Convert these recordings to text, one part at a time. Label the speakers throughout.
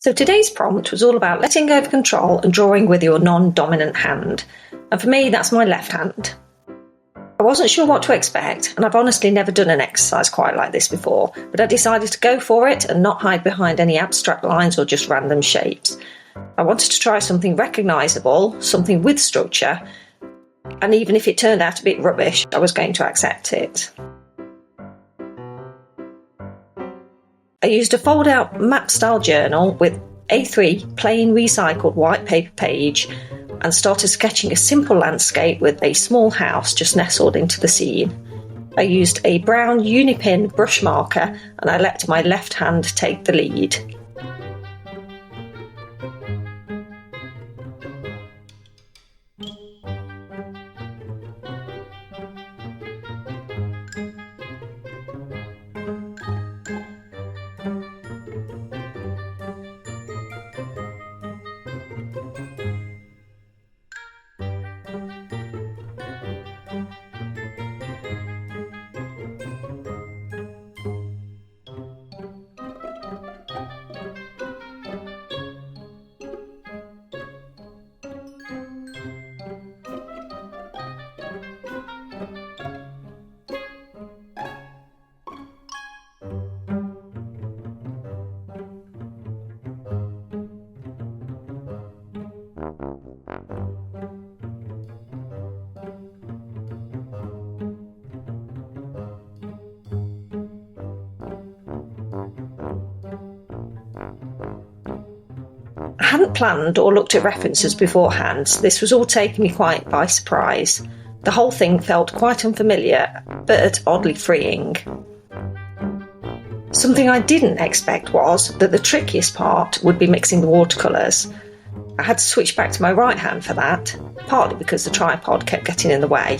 Speaker 1: So today's prompt was all about letting go of control and drawing with your non-dominant hand. And for me, that's my left hand. I wasn't sure what to expect, and I've honestly never done an exercise quite like this before, but I decided to go for it and not hide behind any abstract lines or just random shapes. I wanted to try something recognisable, something with structure, and even if it turned out a bit rubbish, I was going to accept it. I used a fold-out map-style journal with A3 plain recycled white paper page and started sketching a simple landscape with a small house just nestled into the scene. I used a brown Uni Pin brush marker and I let my left hand take the lead. I hadn't planned or looked at references beforehand, so this was all taking me quite by surprise. The whole thing felt quite unfamiliar, but oddly freeing. Something I didn't expect was that the trickiest part would be mixing the watercolours. I had to switch back to my right hand for that, partly because the tripod kept getting in the way.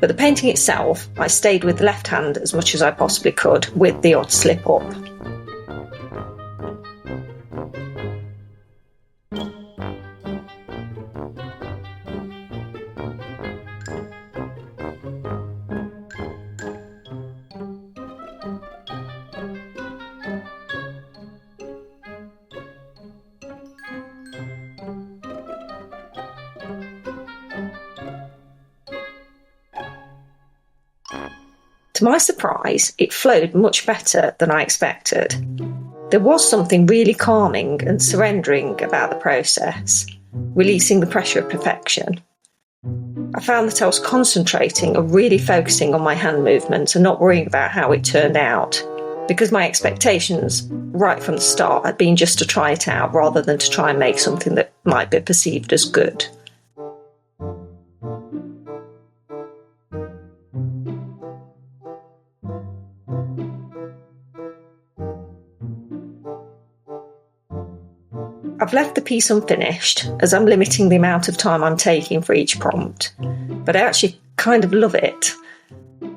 Speaker 1: But the painting itself, I stayed with the left hand as much as I possibly could, with the odd slip up. To my surprise, it flowed much better than I expected. There was something really calming and surrendering about the process, releasing the pressure of perfection. I found that I was concentrating and really focusing on my hand movements and not worrying about how it turned out, because my expectations right from the start had been just to try it out rather than to try and make something that might be perceived as good. I've left the piece unfinished as I'm limiting the amount of time I'm taking for each prompt, but I actually kind of love it.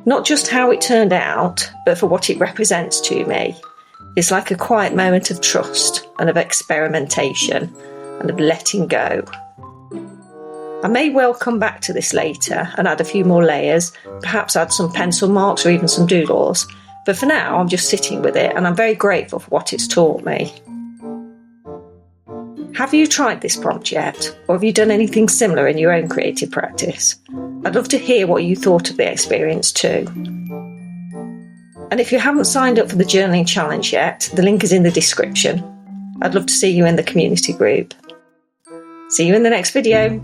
Speaker 1: Not just how it turned out, but for what it represents to me. It's like a quiet moment of trust and of experimentation and of letting go. I may well come back to this later and add a few more layers, perhaps add some pencil marks or even some doodles, but for now I'm just sitting with it and I'm very grateful for what it's taught me. Have you tried this prompt yet, or have you done anything similar in your own creative practice? I'd love to hear what you thought of the experience too. And if you haven't signed up for the journaling challenge yet, the link is in the description. I'd love to see you in the community group. See you in the next video.